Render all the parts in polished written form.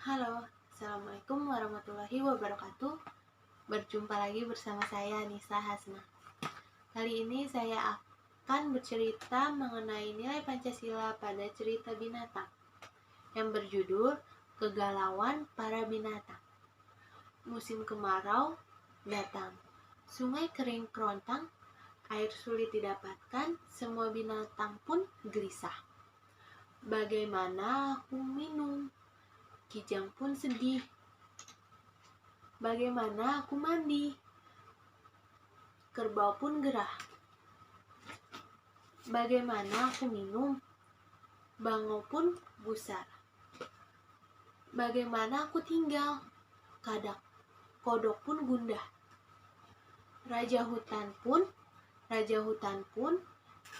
Halo, Assalamualaikum warahmatullahi wabarakatuh. Berjumpa lagi bersama saya Nisa Hasna. Kali ini saya akan bercerita mengenai nilai Pancasila pada cerita binatang yang berjudul Kegalauan Para Binatang. Musim kemarau datang, sungai kering kerontang, air sulit didapatkan, semua binatang pun gelisah. Bagaimana aku minum? Kijang pun sedih. Bagaimana aku mandi? Kerbau pun gerah. Bagaimana aku minum? Bangau pun gusar. Bagaimana aku tinggal? Kodok pun gundah. Raja hutan pun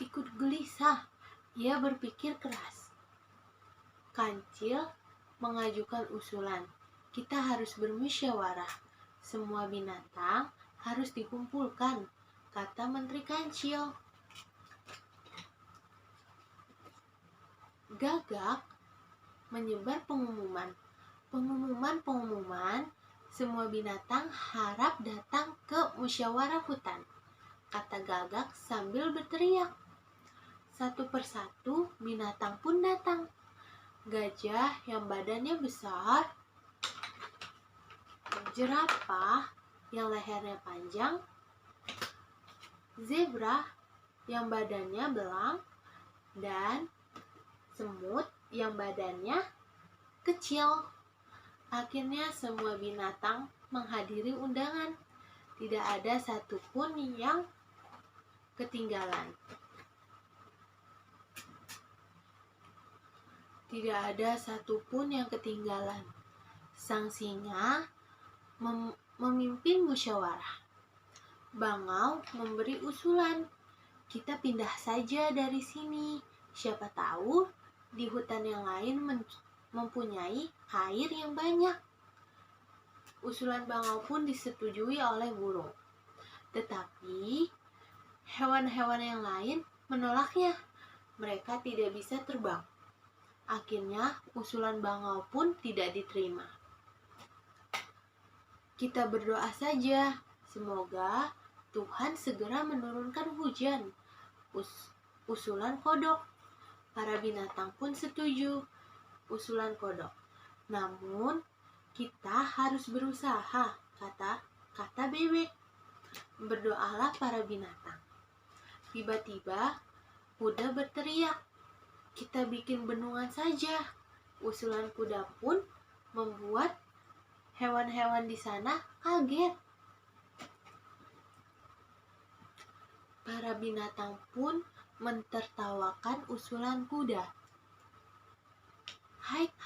ikut gelisah. Ia berpikir keras. Kancil mengajukan usulan. Kita harus bermusyawarah. Semua binatang harus dikumpulkan, kata Menteri Kancil. Gagak menyebar pengumuman. Pengumuman, semua binatang harap datang ke musyawarah hutan, kata Gagak sambil berteriak. Satu persatu binatang pun datang. Gajah yang badannya besar, jerapah yang lehernya panjang, zebra yang badannya belang, dan semut yang badannya kecil. Akhirnya semua binatang menghadiri undangan. Tidak ada satupun yang ketinggalan. Sang singa memimpin musyawarah. Bangau memberi usulan. Kita pindah saja dari sini. Siapa tahu di hutan yang lain mempunyai air yang banyak. Usulan bangau pun disetujui oleh burung. Tetapi hewan-hewan yang lain menolaknya. Mereka tidak bisa terbang. Akhirnya usulan bangau pun tidak diterima. Kita berdoa saja, semoga Tuhan segera menurunkan hujan. Usulan kodok. Para binatang pun setuju. Usulan kodok. Namun kita harus berusaha, kata bebek. Berdoalah para binatang. Tiba-tiba kuda berteriak, kita bikin bendungan saja. Usulan kuda pun membuat hewan-hewan di sana kaget. Para binatang pun mentertawakan usulan kuda.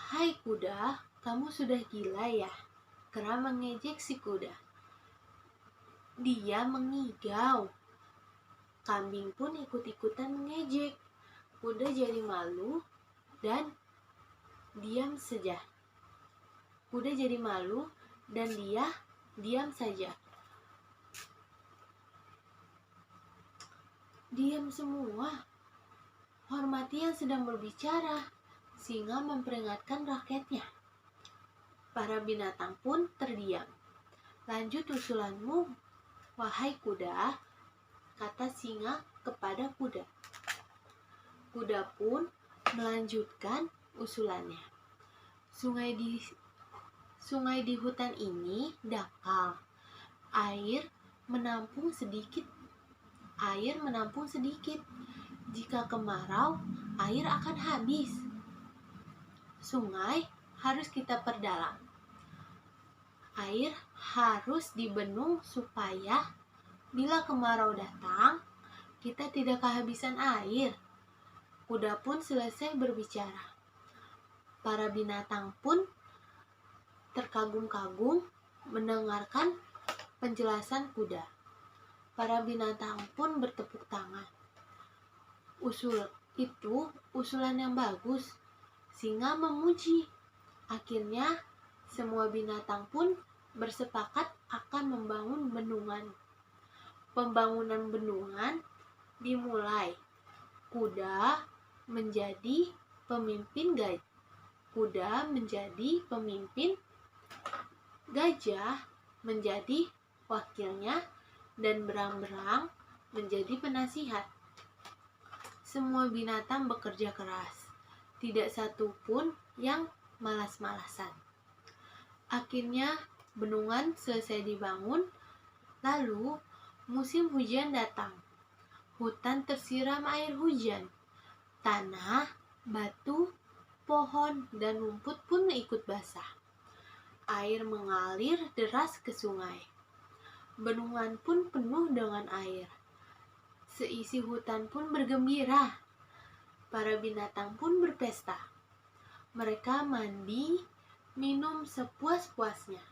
Hai kuda, kamu sudah gila ya? Kera mengejek si kuda. Dia mengigau. Kambing pun ikut-ikutan mengejek. Kuda jadi malu dan diam saja. Dia diam saja. Diam semua. Hormati yang sedang berbicara. Singa memperingatkan rakyatnya. Para binatang pun terdiam. Lanjut usulanmu, wahai kuda, kata singa kepada kuda. Kuda pun melanjutkan usulannya. Sungai di hutan ini dangkal. Air menampung sedikit. Jika kemarau, air akan habis. Sungai harus kita perdalam. Air harus dibendung supaya bila kemarau datang, kita tidak kehabisan air. Kuda pun selesai berbicara. Para binatang pun terkagum-kagum mendengarkan penjelasan kuda. Para binatang pun bertepuk tangan. Usulan yang bagus. Singa memuji. Akhirnya semua binatang pun bersepakat akan membangun bendungan. Pembangunan bendungan dimulai. Kuda menjadi pemimpin kuda menjadi pemimpin, gajah menjadi wakilnya, dan berang-berang menjadi penasihat. Semua binatang bekerja keras, tidak satu pun yang malas-malasan. Akhirnya bendungan selesai dibangun, lalu musim hujan datang. Hutan tersiram air hujan. Tanah, batu, pohon, dan rumput pun ikut basah. Air mengalir deras ke sungai. Bendungan pun penuh dengan air. Seisi hutan pun bergembira. Para binatang pun berpesta. Mereka mandi, minum sepuas-puasnya.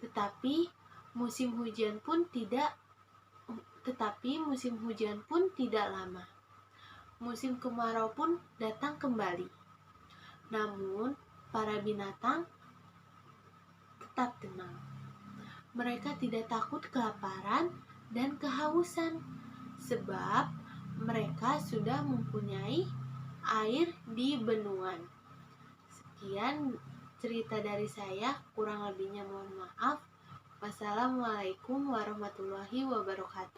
Tetapi musim hujan pun tidak lama. Musim kemarau pun datang kembali. Namun, para binatang tetap tenang. Mereka tidak takut kelaparan dan kehausan, sebab mereka sudah mempunyai air di bendungan. Sekian cerita dari saya, kurang lebihnya mohon maaf. Wassalamualaikum warahmatullahi wabarakatuh.